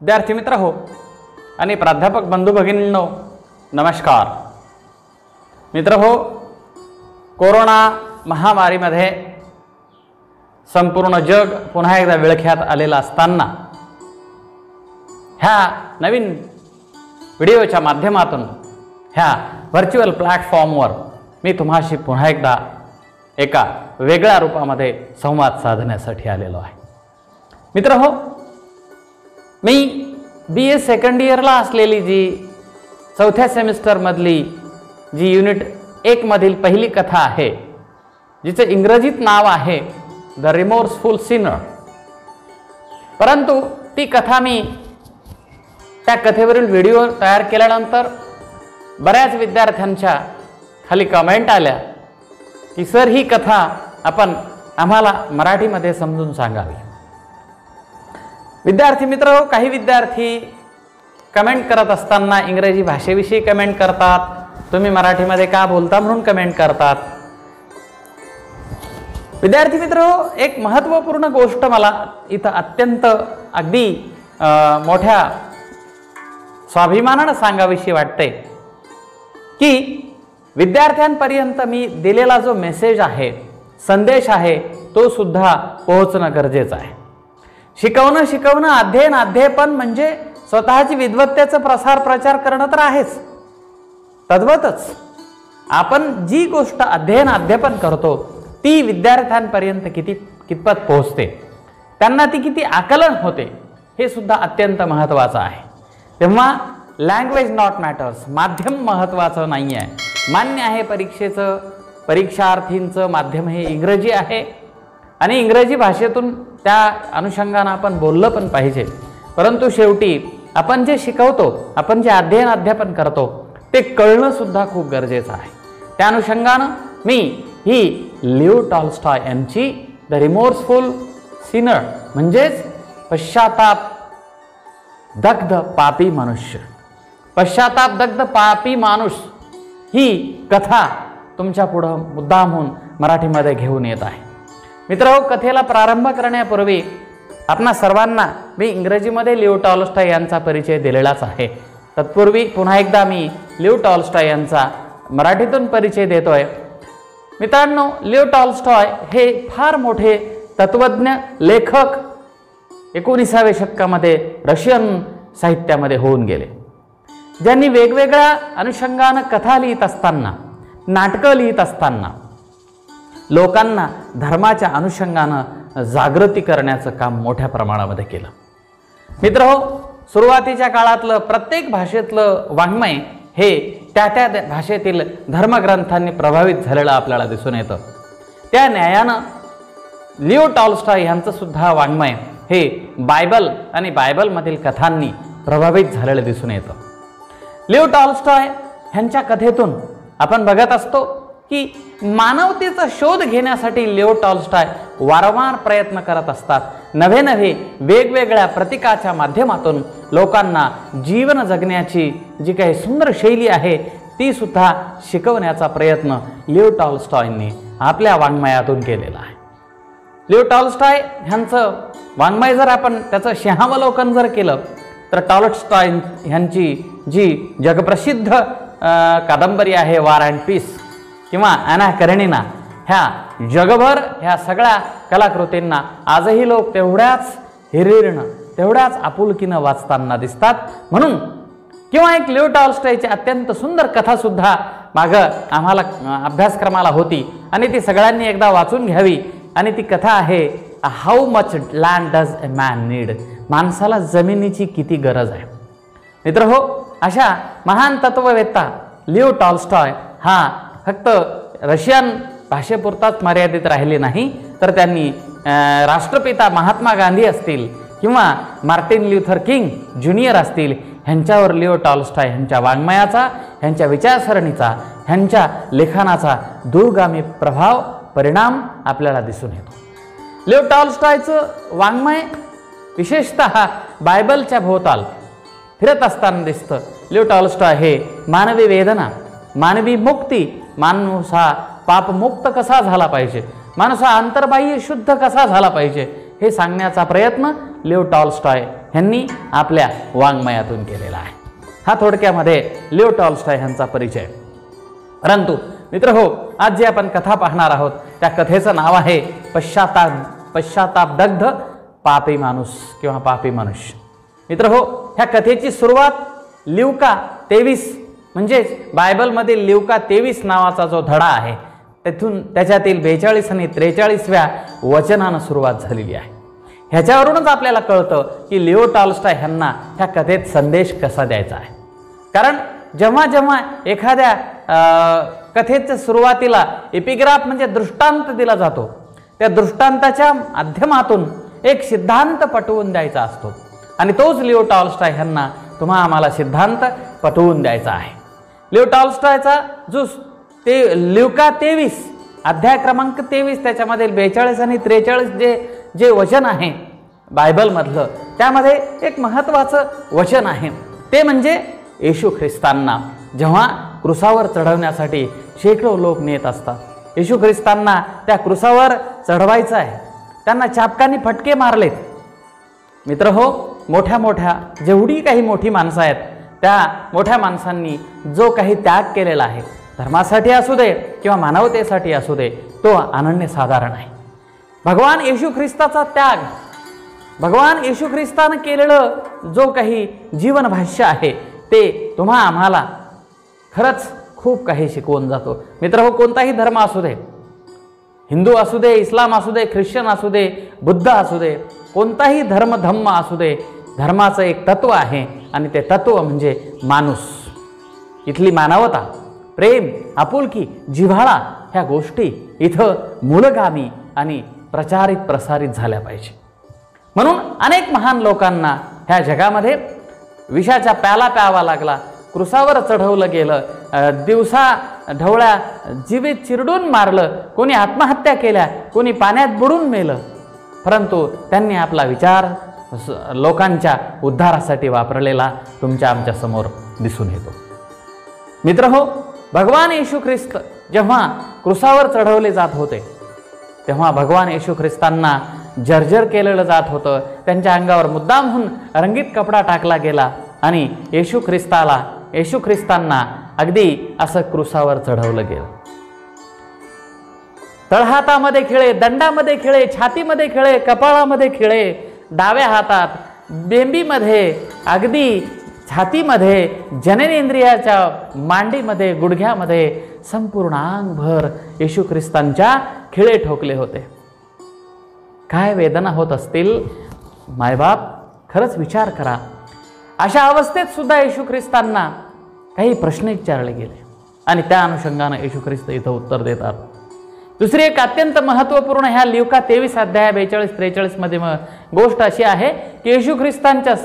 विद्यार्थी मित्र हो आणि प्राध्यापक बंधू भगिनींनो नमस्कार। मित्र हो, कोरोना महामारीमध्ये संपूर्ण जग पुन्हा एकदा विळख्यात आलेलं असताना ह्या नवीन व्हिडिओच्या माध्यमातून ह्या व्हर्च्युअल प्लॅटफॉर्मवर मी तुम्हाशी पुन्हा एकदा एका वेगळ्या रूपामध्ये संवाद साधण्यासाठी आलेलो आहे। मित्र हो, मी BA सेकंड इयरला असलेली जी चौथ्या सेमिस्टरमधली जी युनिट 1 मधील पहिली कथा आहे, जिचे इंग्रजीत नाव आहे द रिमोर्सफुल सिनर, परंतु ती कथा मी त्या कथेवरील व्हिडिओ तयार केल्यानंतर बऱ्याच विद्यार्थ्यांच्या खाली कमेंट आल्या की सर ही कथा आपण आम्हाला मराठीमध्ये समजून सांगावी। विद्यार्थी मित्र हो, काही विद्यार्थी कमेंट करत असताना इंग्रजी भाषेविषयी कमेंट करतात, तुम्ही मराठीमध्ये का बोलता म्हणून कमेंट करतात। विद्यार्थी मित्र हो, एक महत्त्वपूर्ण गोष्ट मला इथं अत्यंत अगदी मोठ्या स्वाभिमानाने सांगावीशी वाटते की विद्यार्थ्यांपर्यंत मी दिलेला जो मेसेज आहे, संदेश आहे, तो सुद्धा पोहोचणं गरजेचं आहे। शिकवणं अध्ययन म्हणजे स्वतःची विद्वत्तेचा प्रसार प्रचार करणं तर आहेच, तद्वतच आपण जी गोष्ट अध्ययन करतो ती विद्यार्थ्यांपर्यंत कितपत पोहोचते, त्यांना ती किती आकलन होते, हे सुद्धा अत्यंत महत्त्वाचं आहे। तेव्हा लँग्वेज नॉट मॅटर्स, माध्यम महत्त्वाचं नाही आहे। मान्य आहे परीक्षार्थींचं माध्यम हे इंग्रजी आहे आणि इंग्रजी भाषेतून त्या अनुषंगाने आपण बोललं पण पाहिजे, परंतु शेवटी आपण जे शिकवतो, आपण जे अध्ययन करतो ते कळणं सुद्धा खूप गरजेचं आहे। त्या अनुषंगाने मी ही लिओ टॉल्स्टॉय यांची द रिमोर्सफुल सिनर म्हणजेच पश्चाताप दग्ध पापी मनुष्य, पश्चाताप दग्ध पापी माणूस ही कथा तुमच्या पुढं मुद्दामहून मराठीमध्ये घेऊन येत आहे। मित्र, कथेला प्रारंभ करण्यापूर्वी आपणा सर्वांना मी इंग्रजीमध्ये लिओ टॉल्स्टॉय यांचा परिचय दिलेलाच आहे। तत्पूर्वी पुन्हा एकदा मी लिओ टॉल्स्टॉय यांचा मराठीतून परिचय देतोय। मित्रांनो, लिओ टॉल्स्टॉय हे फार मोठे तत्वज्ञ लेखक 19व्या शतकामध्ये रशियन साहित्यामध्ये होऊन गेले, ज्यांनी वेगवेगळ्या अनुषंगाने कथा लिहित असताना, नाटकं लिहित असताना लोकांना धर्माच्या अनुषंगाने जागृती करण्याचं काम मोठ्या प्रमाणामध्ये केलं। मित्रहो, सुरुवातीच्या काळातलं प्रत्येक भाषेतलं वाङ्मय हे त्या भाषेतील धर्मग्रंथांनी प्रभावित झालेलं आपल्याला दिसून येतं। त्या न्यायानं लिओ टॉल्स्टॉय यांचं सुद्धा वाङ्मय हे बायबल आणि बायबलमधील कथांनी प्रभावित झालेलं दिसून येतं। लिओ टॉल्स्टॉय यांच्या कथेतून आपण बघत असतो की मानवतेचा शोध घेण्यासाठी लिओ टॉल्स्टॉय वारंवार प्रयत्न करत असतात। नवे वेगवेगळ्या प्रतीकाच्या माध्यमातून लोकांना जीवन जगण्याची जी काही सुंदर शैली आहे ती सुद्धा शिकवण्याचा प्रयत्न लिओ टॉल्स्टॉयनी आपल्या वाङ्मयातून केलेला आहे। लिओ टॉल्स्टॉय यांचं वाङ्मय जर आपण त्याचं शहावलोकन जर केलं तर टॉल्स्टॉय यांची जी जगप्रसिद्ध कादंबरी आहे वॉर अँड पीस किंवा ॲना करेनिना, ह्या जगभर ह्या सगळ्या कलाकृतींना आजही लोक तेवढ्याच हिरिरीनं, तेवढ्याच आपुलकीनं वाचताना दिसतात। म्हणून किंवा एक लिओ टॉल्स्टॉयची अत्यंत सुंदर कथासुद्धा मागं आम्हाला अभ्यासक्रमाला होती आणि ती सगळ्यांनी एकदा वाचून घ्यावी, आणि ती कथा आहे how much land does a man need, माणसाला जमिनीची किती गरज आहे। मित्र हो, अशा महान तत्ववेत्ता लिओ टॉल्स्टॉय हा फक्त रशियन भाषेपुरताच मर्यादित राहिले नाही, तर त्यांनी राष्ट्रपिता महात्मा गांधी असतील किंवा मार्टिन ल्यूथर किंग ज्युनियर असतील, ह्यांच्यावर लिओ टॉल्स्टॉय ह्यांच्या वाङ्मयाचा, ह्यांच्या विचारसरणीचा, ह्यांच्या लेखनाचा दूरगामी परिणाम आपल्याला दिसून येतो। लिओ टॉल्स्टॉयचं वाङ्मय विशेषतः बायबलच्या भोवताल फिरत असताना दिसतं। लिओ टॉल्स्टॉय हे मानवी वेदना, मानवी मुक्ती, माणूस हा पापमुक्त कसा झाला पाहिजे, माणूस हा अंतर्बाह्य शुद्ध कसा झाला पाहिजे, हे सांगण्याचा प्रयत्न लिओ टॉल्स्टॉय ह्यांनी आपल्या वाङ्मयातून केलेला आहे. हा थोडक्यामध्ये लिओ टॉल्स्टॉय यांचा परिचय. परंतु मित्रहो, आज जी आपण कथा पाहणार आहोत त्या कथेचं नाव आहे पश्चातापदग्ध पापी माणूस किंवा पापी मनुष्य. मित्रहो, ह्या कथेची सुरुवात लिवका 23 म्हणजेच बायबलमध्ये लिवका 23 नावाचा जो धडा आहे त्याच्यातील 42 आणि 43व्या वचनानं सुरुवात झालेली आहे. ह्याच्यावरूनच आपल्याला कळतं की लिओ टॉल्स्टॉय ह्यांना ह्या कथेत संदेश कसा द्यायचा आहे. कारण जेव्हा जेव्हा एखाद्या कथेच्या सुरुवातीला एपिग्राफ म्हणजे दृष्टांत दिला जातो, त्या दृष्टांताच्या माध्यमातून एक सिद्धांत पटवून द्यायचा असतो आणि तोच लिओ टॉल्स्टॉय ह्यांना आम्हाला सिद्धांत पटवून द्यायचा आहे. लिओ टॉल्स्टॉयचा जो ते लिवका 23 अध्याय क्रमांक 23 त्याच्यामध्ये 42 आणि 43 जे वचन आहे बायबलमधलं, त्यामध्ये एक महत्त्वाचं वचन आहे. ते म्हणजे येशू ख्रिस्तांना जेव्हा क्रुसावर चढवण्यासाठी शेकडो लोक नेत असतात. येशू ख्रिस्तांना त्या क्रुसावर चढवायचं आहे. त्यांना चापकांनी फटके मारलेत. मित्रहो, मोठ्या मोठ्या जेवढी काही मोठी माणसं आहेत त्या मोठ्या माणसांनी जो काही त्याग केलेला आहे, धर्मासाठी असू दे किंवा मानवतेसाठी असू दे, तो अनन्यसाधारण आहे. भगवान येशू ख्रिस्ताचा त्याग, भगवान येशू ख्रिस्तानं केलेलं जो काही जीवन भाष्य आहे ते आम्हाला खरंच खूप काही शिकवून जातो. मित्रहो, कोणताही धर्म असू दे, हिंदू असू दे, इस्लाम असू दे, ख्रिश्चन असू दे, बुद्ध असू दे, कोणताही धर्म असू दे, धर्माचं एक तत्व आहे आणि ते तत्व म्हणजे माणूस. इथली मानवता, प्रेम, आपुलकी, जिव्हाळा ह्या गोष्टी इथं मूलगामी आणि प्रसारित झाल्या पाहिजे. म्हणून अनेक महान लोकांना ह्या जगामध्ये विषाचा प्याला प्यावा लागला, क्रुसावर चढवलं गेलं, दिवसा ढवळ्या जीवित चिरडून मारलं, कोणी आत्महत्या केल्या, कोणी पाण्यात बुडून मेलं, परंतु त्यांनी आपला विचार लोकांच्या उद्धारासाठी वापरलेला आमच्या समोर दिसून येतो. मित्रहो, भगवान येशू ख्रिस्त जेव्हा क्रुसावर चढवले जात होते तेव्हा भगवान येशू ख्रिस्तांना जर्जर केलेलं जात होतं. त्यांच्या अंगावर मुद्दामहून रंगीत कपडा टाकला गेला आणि येशू ख्रिस्तांना अगदी असं क्रुसावर चढवलं गेलं. तळहातामध्ये खिळे, दंडामध्ये खिळे, छातीमध्ये खिळे, कपाळामध्ये खिळे, डाव्या हातात, बेंबीमध्ये, अगदी छातीमध्ये, जननेंद्रियाच्या मांडीमध्ये, गुडघ्यामध्ये, संपूर्ण अंगभर येशू ख्रिस्तांच्या खिळे ठोकले होते. काय वेदना होत असतील मायबाप, खरंच विचार करा. अशा अवस्थेत सुद्धा येशू ख्रिस्तांना काही प्रश्न विचारले गेले आणि त्या अनुषंगानं येशू ख्रिस्त इथं उत्तर देतात. दुसरी एक अत्यंत महत्त्वपूर्ण ह्या लिवका 23 अध्याय 42-43 मध्ये गोष्ट अशी आहे की येशू ख्रिस्तांच्या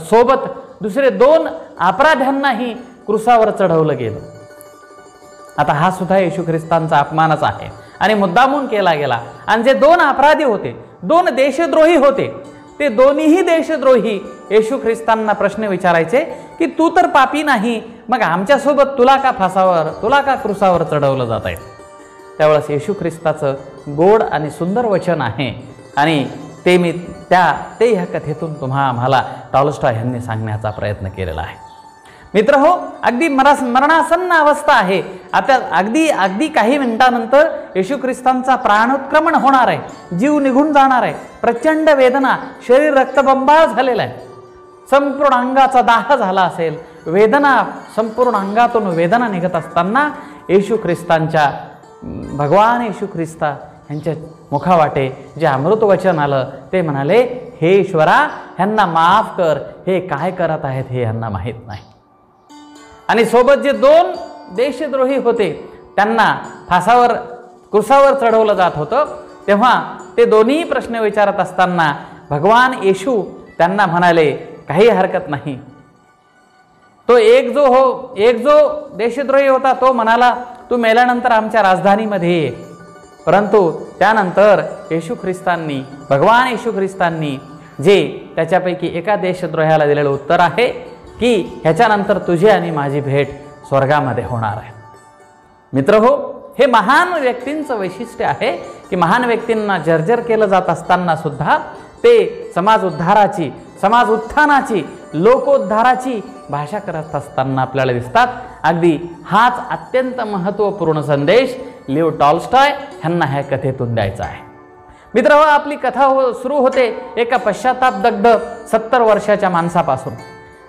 सोबत दुसरे 2 अपराध्यांनाही क्रुसावर चढवलं गेलं. आता हा सुद्धा येशू ख्रिस्तांचा अपमानच आहे आणि मुद्दामून केला गेला. आणि जे 2 अपराधी होते, 2 देशद्रोही होते, ते दोन्हीही देशद्रोही येशू ख्रिस्तांना प्रश्न विचारायचे की तू तर पापी नाही, मग आमच्यासोबत तुला का क्रुसावर चढवलं जात आहे. त्यावेळेस येशू ख्रिस्ताचं गोड आणि सुंदर वचन आहे आणि ते ह्या कथेतून आम्हाला टॉल्स्टॉय यांनी सांगण्याचा प्रयत्न केलेला आहे. मित्रहो, अगदी मरणासन्न अवस्था आहे. आता अगदी काही मिनिटानंतर येशू ख्रिस्तांचा प्राणोत्क्रमण होणार आहे, जीव निघून जाणार आहे. प्रचंड वेदना, शरीर रक्तबंबाळ झालेलं आहे, संपूर्ण अंगाचा दाह झाला असेल, वेदना, संपूर्ण अंगातून वेदना निघत असताना भगवान येशू ख्रिस्ता यांच्या मुखावाटे जे अमृत वचन आलं ते म्हणाले, हे ईश्वरा, ह्यांना माफ कर, हे काय करत आहेत हे ह्यांना माहीत नाही. आणि सोबत जे 2 देशद्रोही होते त्यांना क्रुसावर चढवलं जात होतं, तेव्हा ते दोन्ही प्रश्न विचारत असताना भगवान येशू त्यांना म्हणाले, काही हरकत नाही. तो एक जो देशद्रोही होता तो म्हणाला, तू मेल्यानंतर आमच्या राजधानीमध्ये ये. परंतु त्यानंतर भगवान येशू ख्रिस्तांनी जे त्याच्यापैकी एका देशद्रोह्याला दिलेलं उत्तर आहे की ह्याच्यानंतर तुझी आणि माझी भेट स्वर्गामध्ये होणार आहे. मित्रहो, हे महान व्यक्तींचं वैशिष्ट्य आहे की महान व्यक्तींना जर्जर केलं जात असताना सुद्धा ते समाज उद्धाराची, समाज उत्थानाची, लोकोद्धाराची भाषा करत असताना आपल्याला दिसतात. अगदी हाच अत्यंत महत्त्वपूर्ण संदेश लिओ टॉल्स्टॉय ह्यांना ह्या कथेतून द्यायचा आहे. मित्रहो, आपली कथा सुरू होते एका पश्चातापदग्ध 70 वर्षाच्या माणसापासून.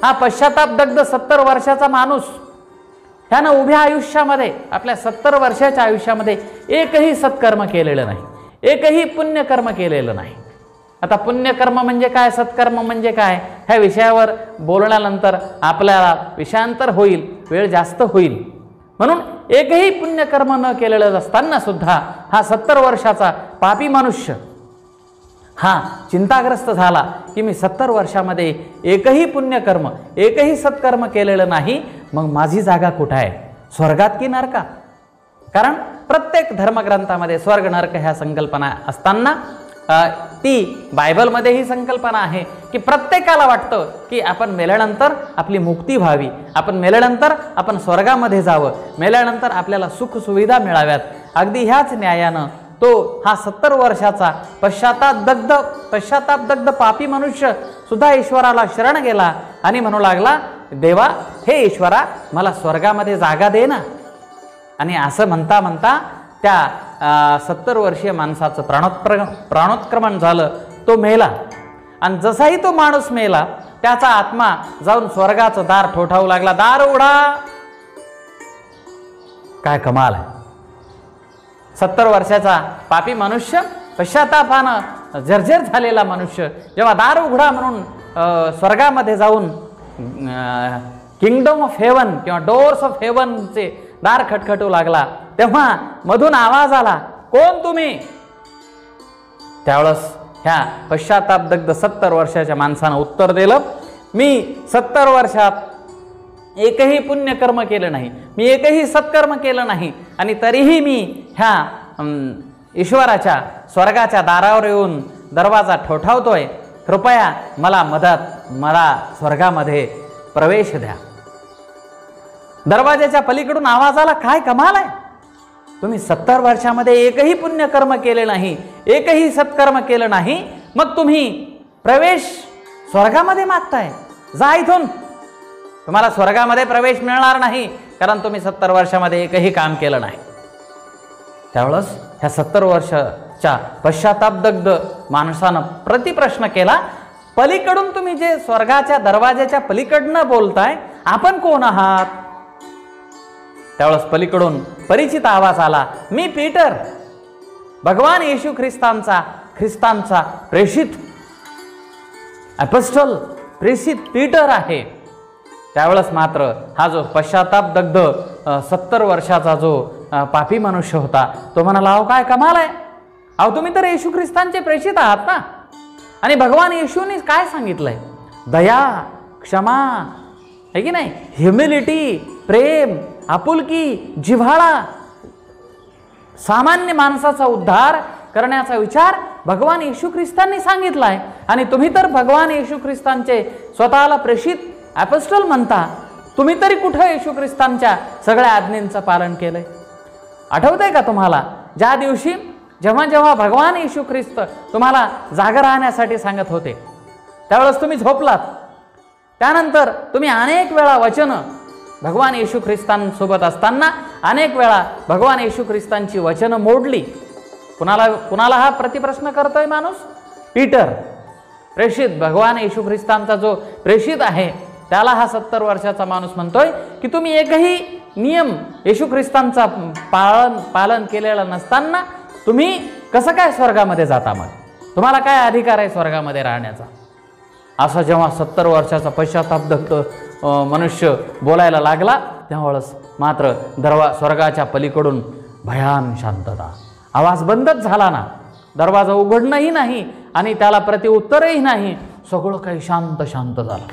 हा पश्चातापदग्ध 70 वर्षाचा माणूस ह्यानं उभ्या आयुष्यामध्ये, आपल्या 70 वर्षाच्या आयुष्यामध्ये एकही सत्कर्म केलेलं नाही, एकही पुण्यकर्म केलेलं नाही. आता पुण्यकर्म म्हणजे काय, सत्कर्म म्हणजे काय, ह्या विषयावर बोलण्यानंतर आपल्याला विषयांतर होईल, वेळ जास्त होईल. म्हणून एकही पुण्यकर्म न केलेलं असताना सुद्धा हा 70 वर्षाचा पापी मनुष्य हा चिंताग्रस्त झाला की मी 70 वर्षामध्ये एकही पुण्यकर्म, एकही सत्कर्म केलेलं नाही, मग माझी जागा कुठं आहे, स्वर्गात की नरकात? कारण प्रत्येक धर्मग्रंथामध्ये स्वर्ग नरक ह्या संकल्पना असताना ती बायबलमध्ये ही संकल्पना आहे की प्रत्येकाला वाटतं की आपण मेल्यानंतर आपली मुक्ती व्हावी, आपण मेल्यानंतर आपण स्वर्गामध्ये जावं, मेल्यानंतर आपल्याला सुखसुविधा मिळाव्यात. अगदी ह्याच न्यायानं तो हा 70 वर्षाचा पश्चातापदग्ध पापी मनुष्य सुद्धा ईश्वराला शरण गेला आणि म्हणू लागला, देवा, हे ईश्वरा, मला स्वर्गामध्ये जागा दे ना. आणि असं म्हणता म्हणता त्या 70 वर्षीय माणसाचं प्राणोत्क्रमण झालं, तो मेला. आणि जसाही तो माणूस मेला, त्याचा आत्मा जाऊन स्वर्गाचं दार ठोठावू लागला, दार उघडा. काय कमाल आहे! 70 वर्षाचा पापी मनुष्य, पश्चातापानं जर्जर झालेला मनुष्य जेव्हा दार उघडा म्हणून स्वर्गामध्ये जाऊन किंगडम ऑफ हेवन किंवा डोअर्स ऑफ हेवनचे दार खटखटू लागला, तेव्हा मधून आवाज आला, कोण तुम्ही? त्यावेळेस ह्या पश्चातापदग्ध 70 वर्षाच्या माणसानं उत्तर दिलं, मी 70 वर्षात एकही पुण्यकर्म केलं नाही, मी एकही सत्कर्म केलं नाही, आणि तरीही मी ह्या ईश्वराच्या स्वर्गाच्या दारावर येऊन दरवाजा ठोठावतोय, कृपया मला मदत, मला स्वर्गामध्ये प्रवेश द्या. दरवाजाच्या पलीकडून आवाज आला, काय कमाल आहे, तुम्ही 70 वर्षामध्ये एकही पुण्यकर्म केले नाही, एकही सत्कर्म केलं नाही, मग तुम्ही प्रवेश स्वर्गामध्ये मागताय, जा इथून, तुम्हाला स्वर्गामध्ये प्रवेश मिळणार नाही, कारण तुम्ही 70 वर्षामध्ये एकही काम केलं नाही. त्यावेळेस ह्या 70 वर्षाच्या पश्चातापदग्ध माणसानं प्रतिप्रश्न केला, पलीकडून तुम्ही जे स्वर्गाच्या दरवाजाच्या पलीकडनं बोलताय, आपण कोण आहात? त्यावेळेस पलीकडून परिचित आवाज आला, मी पीटर, भगवान येशू ख्रिस्तांचा प्रेषित अपोस्टल, प्रेषित पीटर आहे. त्यावेळेस मात्र हा जो पश्चातापदग्ध 70 वर्षाचा जो पापी मनुष्य होता, तो म्हणाला, अहो काय कमाल आहे, अहो तुम्ही तर येशू ख्रिस्तांचे प्रेषित आहात ना, आणि भगवान येशूने काय सांगितलंय, दया, क्षमा, है की नाही, ह्युमिलिटी, प्रेम, आपुलकी, जिव्हाळा, सामान्य माणसाचा उद्धार करण्याचा विचार भगवान येशू ख्रिस्तांनी सांगितलाय, आणि तुम्ही तर भगवान येशू ख्रिस्तांचे स्वतःला प्रेषित अपोस्टल म्हणता, तुम्ही तरी कुठं येशू ख्रिस्तांच्या सगळ्या आज्ञांचं पालन केलंय? आठवतंय का तुम्हाला, ज्या दिवशी जेव्हा भगवान येशू ख्रिस्त तुम्हाला जागा राहण्यासाठी सांगत होते, त्यावेळेस तुम्ही झोपलात, त्यानंतर तुम्ही अनेक वेळा वचनं भगवान येशू ख्रिस्तांसोबत असताना अनेक वेळा भगवान येशू ख्रिस्तांची वचनं मोडली. कुणाला हा प्रतिप्रश्न करतोय माणूस? पीटर, प्रेषित, भगवान येशू ख्रिस्तांचा जो प्रेषित आहे, त्याला हा 70 वर्षाचा माणूस म्हणतोय की तुम्ही एकही नियम येशू ख्रिस्तांचा पालन केलेला नसताना तुम्ही कसं काय स्वर्गामध्ये जाता, मग तुम्हाला काय अधिकार आहे स्वर्गामध्ये राहण्याचा? असं जेव्हा 70 वर्षाचा पश्चातापदग्ध मनुष्य बोलायला लागला, त्यावेळेस मात्र स्वर्गाच्या पलीकडून भयान शांतता, आवाज बंदच झाला ना, दरवाजा उघडणंही नाही आणि त्याला प्रत्युत्तरही नाही, सगळं काही शांत झालं.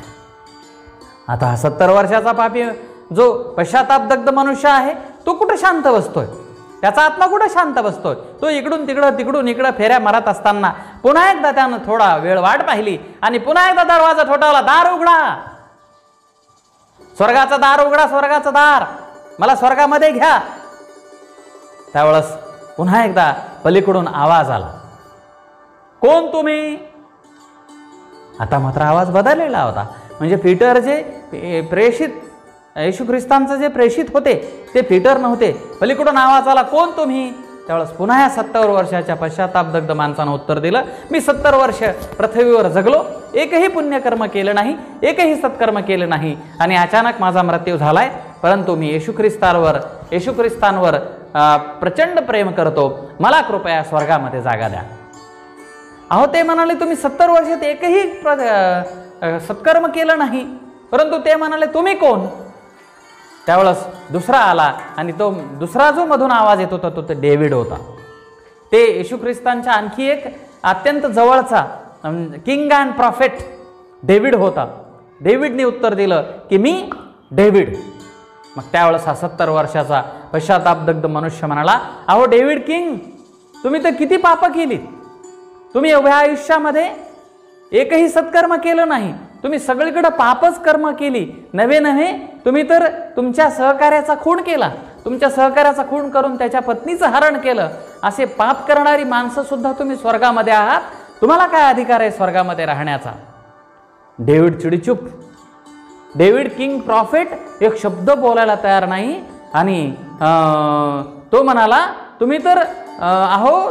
आता हा 70 वर्षाचा पापी जो पश्चातापदग्ध मनुष्य आहे, तो कुठं शांत बसतोय? त्याचा आत्मा कुठं शांत बसतोय? तो इकडून तिकडं फेऱ्या मारत असताना पुन्हा एकदा त्यानं थोडा वेळ वाट पाहिली आणि पुन्हा एकदा दरवाजा ठोठावला, दार उघडा, स्वर्गाचं दार उघडा, स्वर्गाचं दार, मला स्वर्गामध्ये घ्या. त्यावेळेस पुन्हा एकदा पलीकडून आवाज आला, कोण तुम्ही? आता मात्र आवाज बदललेला होता. म्हणजे पीटर जे प्रेषित येशू ख्रिस्तांचे जे प्रेषित होते ते पीटर नव्हते. पलीकडून आवाज आला, कोण तुम्ही? त्यावेळेस पुन्हा या 70 वर्षाच्या पश्चातापदग्ध माणसानं उत्तर दिलं, मी 70 वर्ष पृथ्वीवर जगलो, एकही पुण्यकर्म केलं नाही, एकही सत्कर्म केलं नाही आणि अचानक माझा मृत्यू झालाय. परंतु मी येशू ख्रिस्तांवर प्रचंड प्रेम करतो, मला कृपया स्वर्गामध्ये जागा द्या. अहो ते म्हणाले तुम्ही 70 वर्षात एकही सत्कर्म केलं नाही. परंतु ते म्हणाले तुम्ही कोण? त्यावेळेस दुसरा आला आणि तो दुसरा जो मधून आवाज येत होता तो डेव्हिड होता. ते येशू ख्रिस्तांच्या आणखी एक अत्यंत जवळचा किंग अँड प्रॉफेट डेव्हिड होता. डेव्हिडने उत्तर दिलं की मी डेव्हिड. मग त्यावेळेस हा 70 वर्षाचा पश्चातापदग्ध मनुष्य म्हणाला, अहो डेव्हिड किंग, तुम्ही तर किती पाप केली, तुम्ही एवढ्या आयुष्यामध्ये एकही सत्कर्म केलं नाही, तुम्ही सगळीकडे पापच कर्म केली. नव्हे तुम्ही तर तुमच्या सहकार्याचा खून केला, तुमच्या सहकार्याचा खून करून त्याच्या पत्नीचं हरण केलं. असे पाप करणारी माणसं सुद्धा तुम्ही स्वर्गामध्ये आहात, तुम्हाला काय अधिकार आहे स्वर्गामध्ये राहण्याचा? डेव्हिड चिडीचूप. डेव्हिड किंग प्रॉफेट एक शब्द बोलायला तयार नाही आणि तो म्हणाला, तुम्ही तर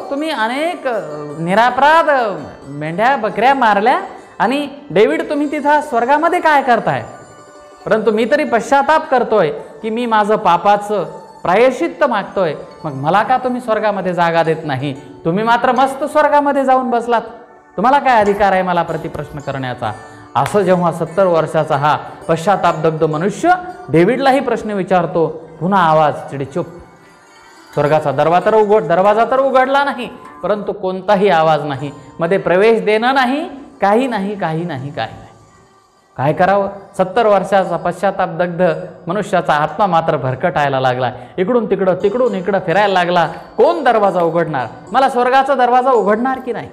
तुम्ही अनेक निरापराध मेंढ्या बकऱ्या मारल्या आणि डेव्हिड तुम्ही तिथं स्वर्गामध्ये काय करताय? परंतु मी तरी पश्चाताप करतोय की मी माझं पापाचं प्रायश्चित्त मागतोय, मग मला का तुम्ही स्वर्गामध्ये जागा देत नाही? तुम्ही मात्र मस्त स्वर्गामध्ये जाऊन बसलात, तुम्हाला काय अधिकार आहे मला प्रतिप्रश्न करण्याचा? असं जेव्हा 70 वर्षाचा हा पश्चातापदग्ध मनुष्य डेव्हिडलाही प्रश्न विचारतो, पुन्हा आवाज चिडीचूप. स्वर्गाचा दरवाजा तर उघडला नाही, परंतु कोणताही आवाज नाही, मध्ये प्रवेश देणं नाही, काही नाही. काय करावं? 70 वर्षाचा पश्चातापदग्ध मनुष्याचा आत्मा मात्र भरकटायला लागला. इकडून इकडं फिरायला लागला. कोण दरवाजा उघडणार? मला स्वर्गाचा दरवाजा उघडणार की नाही?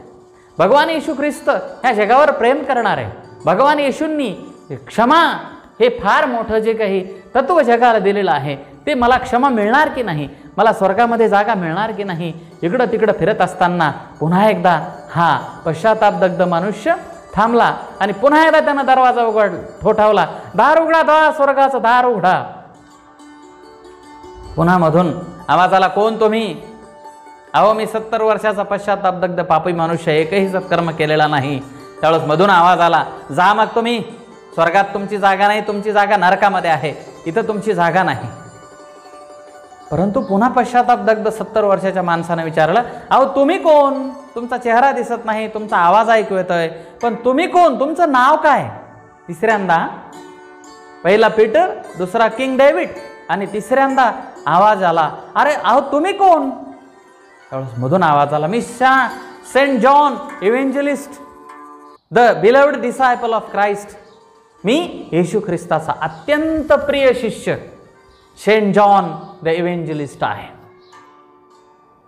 भगवान येशू ख्रिस्त ह्या जगावर प्रेम करणार आहे. भगवान येशूंनी क्षमा हे फार मोठं जे काही तत्व जगाला दिलेलं आहे ते मला क्षमा मिळणार की नाही? मला स्वर्गामध्ये जागा मिळणार की नाही? इकडं तिकडं फिरत असताना पुन्हा एकदा हा पश्चातापदग्ध मनुष्य थांबला आणि पुन्हा एकदा त्यानं दरवाजा ठोठावला, दार उघडा, स्वर्गाचं दार उघडा. पुन्हा मधून आवाज आला, कोण तुम्ही? अहो मी 70 वर्षाचा पश्चातापदग्ध पापी मनुष्य, एकही सत्कर्म केलेला नाही. त्यावेळेस मधून आवाज आला, जा मग तुम्ही, स्वर्गात तुमची जागा नाही, तुमची जागा नरकामध्ये आहे, इथं तुमची जागा नाही. परंतु पुन्हा पश्चातापदग्ध 70 वर्षाच्या माणसाने विचारलं, अहो तुम्ही कोण? तुमचा चेहरा दिसत नाही, तुमचा आवाज ऐकू येतोय, पण तुम्ही कोण? तुमचं नाव काय? तिसऱ्यांदा पहिला पीटर, दुसरा किंग डेव्हिड आणि तिसऱ्यांदा आवाज आला, अरे अहो तुम्ही कोण? त्यावेळेस मधून आवाज आला, मी saint John evangelist, the beloved disciple of Christ. मी येशू ख्रिस्ताचा अत्यंत प्रिय शिष्य सेंट जॉन द इव्हेंजलिस्ट आहे.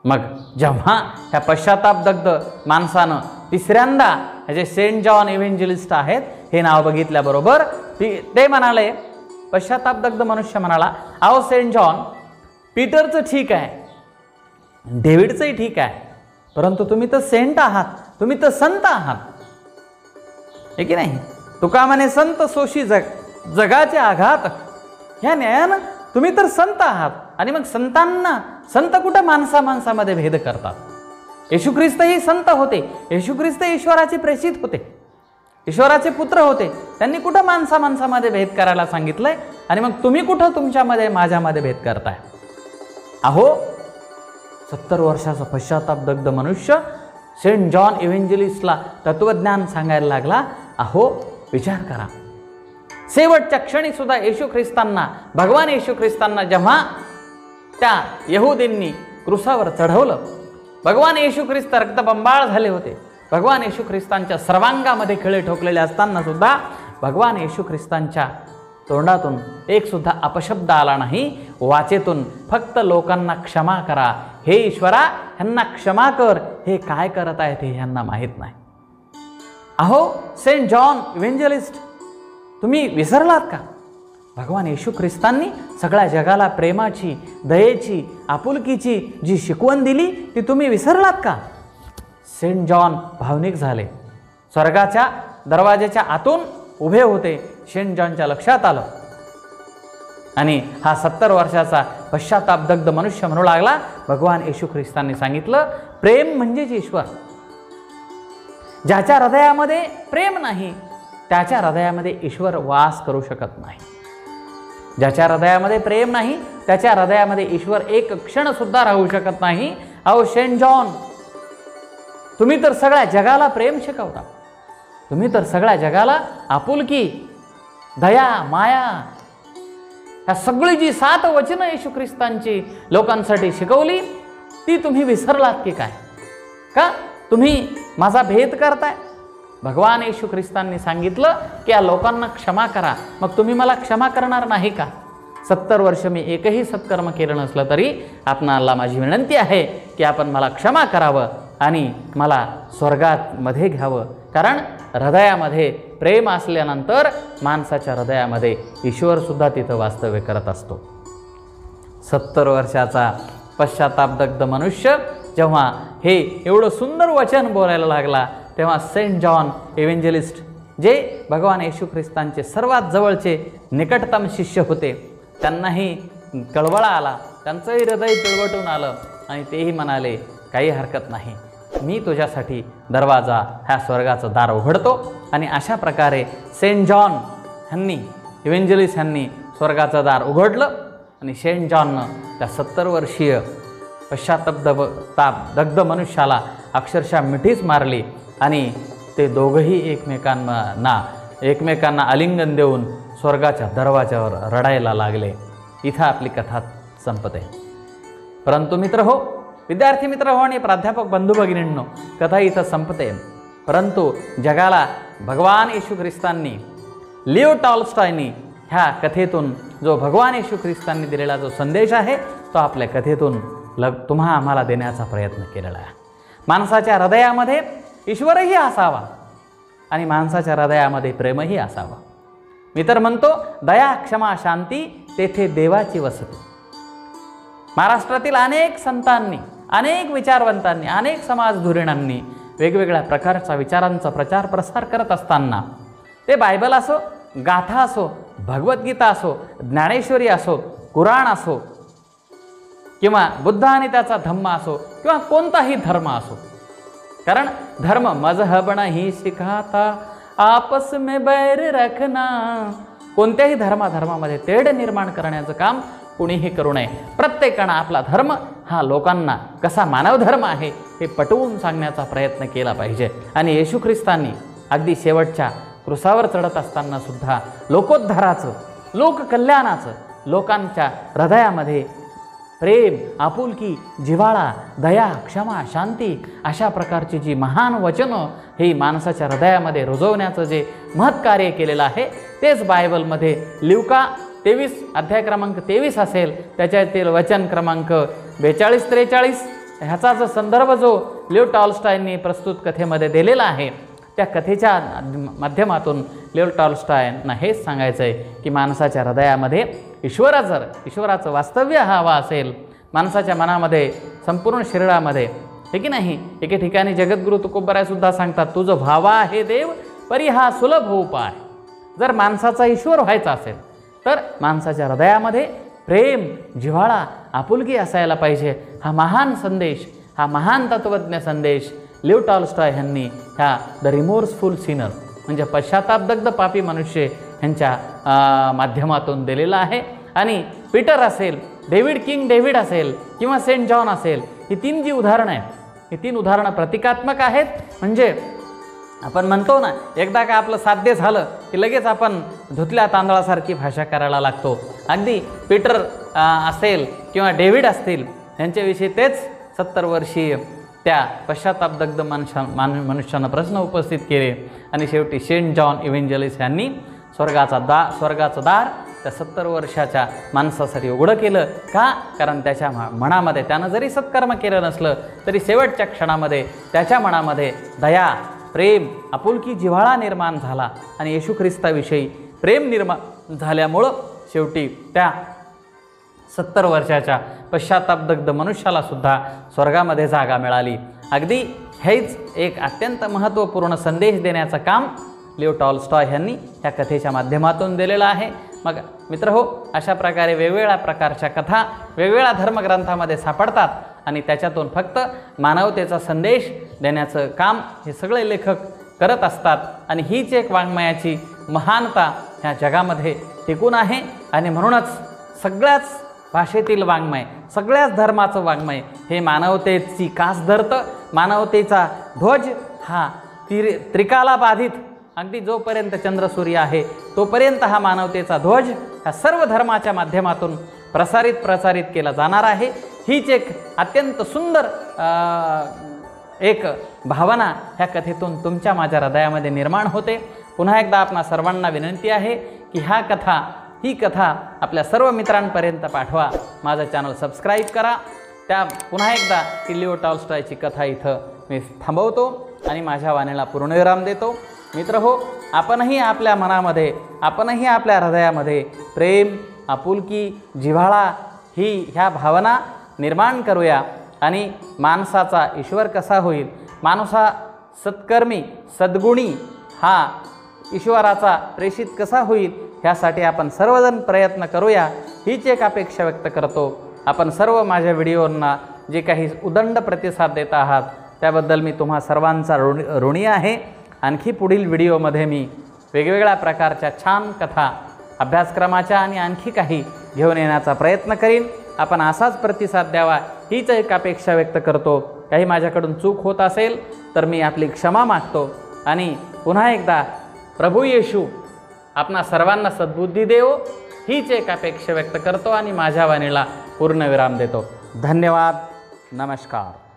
मग जेव्हा ह्या पश्चातापदग्ध माणसानं तिसऱ्यांदा जे सेंट जॉन इव्हेंजलिस्ट आहेत हे नाव बघितल्याबरोबर ते म्हणाले, पश्चातापदग्ध मनुष्य म्हणाला, अहो सेंट जॉन, पीटरचं ठीक आहे, डेव्हिडचंही ठीक आहे, परंतु तुम्ही तर सेंट आहात, तुम्ही तर संत आहात, हे की नाही? तुका म्हणे संत सोशी जगाचे आघात, ह्या न्यायानं तुम्ही तर संत आहात. आणि मग संत कुठं माणसामध्ये भेद करतात? येशू ख्रिस्तही संत होते, येशू ख्रिस्त ईश्वराचे प्रेषित होते, ईश्वराचे पुत्र होते, त्यांनी कुठं माणसामध्ये भेद करायला सांगितलंय? आणि मग तुम्ही कुठं तुमच्यामध्ये माझ्यामध्ये भेद करताय? अहो 70 वर्षाचा पश्चातापदग्ध मनुष्य सेंट जॉन इव्हेंजलिस्टला तत्वज्ञान सांगायला लागला. अहो विचार करा, शेवटच्या क्षणी सुद्धा येशू ख्रिस्तांना, भगवान येशू ख्रिस्तांना जेव्हा त्या यहुदींनी क्रूसावर चढवलं, भगवान येशू ख्रिस्त रक्तबंबाळ झाले होते, भगवान येशू ख्रिस्तांच्या सर्वांगामध्ये खिळे ठोकलेले असताना सुद्धा भगवान येशू ख्रिस्तांच्या तोंडातून एक सुद्धा अपशब्द आला नाही, वाचेतून फक्त लोकांना क्षमा करा, हे ईश्वरा ह्यांना क्षमा कर, हे काय करत आहेत हे ह्यांना माहीत नाही. अहो सेंट जॉन इव्हेंजलिस्ट, तुम्ही विसरलात का? भगवान येशू ख्रिस्तांनी सगळ्या जगाला प्रेमाची, दयेची, आपुलकीची जी शिकवण दिली ती तुम्ही विसरलात का? सेंट जॉन भावनिक झाले, स्वर्गाच्या दरवाजाच्या आतून उभे होते. सेंट जॉनच्या लक्षात आलं आणि हा 70 वर्षाचा पश्चातापदग्ध मनुष्य म्हणू लागला, भगवान येशू ख्रिस्तांनी सांगितलं, प्रेम म्हणजेच ईश्वर. ज्याच्या हृदयामध्ये प्रेम नाही त्याच्या हृदयामध्ये ईश्वर वास करू शकत नाही. ज्याच्या हृदयामध्ये प्रेम नाही त्याच्या हृदयामध्ये ईश्वर एक क्षण सुद्धा राहू शकत नाही. अहो सेंट जॉन, तुम्ही तर सगळ्या जगाला प्रेम शिकवता. तुम्ही तर सगळ्या जगाला आपुलकी, दया, माया, ह्या सगळी जी 7 वचनं येशू ख्रिस्तांची लोकांसाठी शिकवली ती तुम्ही विसरलात की काय? का तुम्ही माझा भेद करताय? भगवान येशू ख्रिस्तांनी सांगितलं की या लोकांना क्षमा करा. मग तुम्ही मला क्षमा करणार नाही का? 70 वर्ष मी एकही सत्कर्म केलं नसलं तरी आपणाला माझी विनंती आहे की आपण मला क्षमा करावं आणि मला स्वर्गात मध्ये घ्यावं. कारण हृदयामध्ये प्रेम असल्यानंतर माणसाच्या हृदयामध्ये ईश्वर सुद्धा तिथं वास्तव्य करत असतो. 70 वर्षाचा पश्चातापदग्ध मनुष्य जेव्हा हे एवढं सुंदर वचन बोलायला लागला तेव्हा सेंट जॉन इव्हेंजलिस्ट, जे भगवान येशू ख्रिस्तांचे सर्वात जवळचे निकटतम शिष्य होते, त्यांनाही कळवळा आला. त्यांचंही हृदय पिळवटून आलं आणि तेही म्हणाले, काही हरकत नाही, मी तुझ्यासाठी दरवाजा, ह्या स्वर्गाचं दार उघडतो. आणि अशा प्रकारे सेंट जॉन ह्यांनी, इव्हेंजलिस्ट ह्यांनी स्वर्गाचं दार उघडलं आणि सेंट जॉननं त्या 70 वर्षीय पश्चातापदग्ध मनुष्याला अक्षरशः मिठीच मारली आणि ते दोघंही एकमेकांना आलिंगन देऊन स्वर्गाच्या दरवाजावर रडायला लागले. इथं आपली कथा संपते. परंतु मित्र हो, विद्यार्थी मित्र हो आणि प्राध्यापक बंधू भगिनींनो, कथा इथं संपते. परंतु जगाला भगवान येशू ख्रिस्तांनी, लिओ टॉल्स्टॉयनी ह्या कथेतून जो भगवान येशू ख्रिस्तांनी दिलेला जो संदेश आहे तो आपल्या कथेतून तुम्हा आम्हाला देण्याचा प्रयत्न केलेला आहे. माणसाच्या हृदयामध्ये ईश्वरही असावा आणि माणसाच्या हृदयामध्ये प्रेमही असावा. मी तर म्हणतो, दया, क्षमा, शांती, तेथे देवाची वसती. महाराष्ट्रातील अनेक संतांनी, अनेक विचारवंतांनी, अनेक समाजधुरीणांनी वेगवेगळ्या प्रकारच्या विचारांचा प्रचार प्रसार करत असताना ते बायबल असो, गाथा असो, भगवद्गीता असो, ज्ञानेश्वरी असो, कुराण असो किंवा बुद्ध आणि त्याचा धम्म असो किंवा कोणताही धर्म असो, कारण धर्म मजहब नहीं सिखाता आपस में बैर रखना. कोणत्याही धर्मामध्ये तेढ निर्माण करण्याचं काम कुणीही करू नये. प्रत्येकानं आपला धर्म हा लोकांना कसा मानव धर्म आहे हे पटवून सांगण्याचा प्रयत्न केला पाहिजे. आणि येशू ख्रिस्तांनी अगदी शेवटच्या क्रुसावर चढत असताना सुद्धा लोकोद्धाराचं, लोककल्याणाचं, लोकांच्या हृदयामध्ये प्रेम, आपुलकी, जिव्हाळा, दया, क्षमा, शांती अशा प्रकारची जी महान वचनं ही माणसाच्या हृदयामध्ये रुजवण्याचं जे महत्कार्य केलेलं आहे तेच बायबलमध्ये लिवका 23 अध्याय क्रमांक 23 असेल, त्याच्यातील वचन क्रमांक 42-43 ह्याचा जो संदर्भ जो लिओ टॉल्स्टॉयनी प्रस्तुत कथेमध्ये दिलेला आहे, त्या कथेच्या माध्यमातून लिओ टॉल्स्टॉयना हेच सांगायचं आहे की माणसाच्या हृदयामध्ये ईश्वराचं वास्तव्य हवं असेल, माणसाच्या मनामध्ये, संपूर्ण शरीरामध्ये, हे की नाही. एके ठिकाणी जगद्गुरु तुकोबरायसुद्धा सांगतात, तुझं व्हावा आहे देव परी हा सुलभ उपाय. जर माणसाचा ईश्वर व्हायचा असेल तर माणसाच्या हृदयामध्ये प्रेम, जिव्हाळा, आपुलकी असायला पाहिजे. हा महान संदेश, हा महान तत्त्वज्ञ संदेश लिओ टॉल्स्टॉय यांनी ह्या द रिमोर्सफुल सिनर म्हणजे पश्चातापदग्ध पापी मनुष्य ह्यांच्या माध्यमातून दिलेला आहे. आणि पीटर असेल, किंग डेव्हिड असेल किंवा सेंट जॉन असेल, ही 3 जी उदाहरणं आहेत, ही 3 उदाहरणं प्रतिकात्मक आहेत. म्हणजे आपण म्हणतो ना, एकदा का आपलं साध्य झालं की लगेच आपण धुतल्या तांदळासारखी भाषा करायला लागतो. अगदी पीटर असेल किंवा डेव्हिड असतील यांच्याविषयी तेच 70 वर्षीय त्या पश्चातापदग्ध मनुष्यानं प्रश्न उपस्थित केले आणि शेवटी सेंट जॉन इव्हेंजलिस्ट यांनी स्वर्गाचं दार त्या 70 वर्षाच्या माणसासाठी उघडं केलं. का? कारण त्याच्या मनामध्ये, त्यानं जरी सत्कर्म केलं नसलं तरी शेवटच्या क्षणामध्ये त्याच्या मनामध्ये दया, प्रेम, आपुलकी, जिव्हाळा निर्माण झाला आणि येशू ख्रिस्ताविषयी प्रेम निर्माण झाल्यामुळं शेवटी त्या 70 वर्षाच्या पश्चातापदग्ध मनुष्याला सुद्धा स्वर्गामध्ये जागा मिळाली. अगदी हेच एक अत्यंत महत्त्वपूर्ण संदेश देण्याचं काम लिओ टॉल्स्टॉय यांनी या कथेच्या माध्यमातून दिलेला आहे। मग मित्रहो, अशा प्रकारे वेगवेगळ्या प्रकारच्या कथा वेगवेगळ्या धर्मग्रंथामध्ये सापडतात आणि त्याच्यातून फक्त मानवतेचा संदेश देण्याचं काम हे सगळे लेखक करत असतात आणि हीच एक वाङ्मयाची महानता ह्या जगामध्ये टिकून आहे। आणि म्हणूनच सगळ्याच भाषेतील वाङ्मय, सगळ्याच धर्माचं वाङ्मय हे मानवतेची कास धरतं। मानवतेचा ध्वज हा त्रिकाला बाधित, अगदी जोपर्यंत चंद्रसूर्य आहे तोपर्यंत हा मानवतेचा ध्वज ह्या सर्व धर्माच्या माध्यमातून प्रसारित केला जाणार आहे। हीच एक अत्यंत सुंदर एक भावना ह्या कथेतून तुमच्या माझ्या हृदयामध्ये निर्माण होते। पुन्हा एकदा आपणा सर्वांना विनंती आहे की ही कथा आपल्या सर्व मित्रांपर्यंत पाठवा। माझं चॅनल सबस्क्राईब करा। त्या पुन्हा एकदा लिओ टॉल्स्टॉयची कथा इथं मी थांबवतो आणि माझ्या वाणीला पूर्णविराम देतो। मित्रहो, आपणही आपल्या मनामध्ये, आपणही आपल्या हृदयामध्ये प्रेम, आपुलकी, जिव्हाळा ह्या भावना निर्माण करूया आणि माणसाचा ईश्वर कसा होईल, माणूसा सत्कर्मी सद्गुणी हा ईश्वराचा प्रेषित कसा होईल, ह्यासाठी आपण सर्वजण प्रयत्न करूया, हीच एक अपेक्षा व्यक्त करतो। आपण सर्व माझ्या व्हिडिओंना जे काही उदंड प्रतिसाद देत आहात त्याबद्दल मी तुम्हा सर्वांचा ऋणी आहे। आणखी पुढील व्हिडिओमध्ये मी वेगवेगळ्या प्रकारच्या छान कथा अभ्यासक्रमाच्या आणि आणखी काही घेऊन येण्याचा प्रयत्न करीन। आपण असाच प्रतिसाद द्यावा हीच एक अपेक्षा व्यक्त करतो। काही माझ्याकडून चूक होत असेल तर मी आपली क्षमा मागतो आणि पुन्हा एकदा प्रभू येशू आपणा सर्वांना सद्बुद्धी देवो हीच एक अपेक्षा व्यक्त करतो आणि माझ्या वाणीला पूर्णविराम देतो। धन्यवाद। नमस्कार।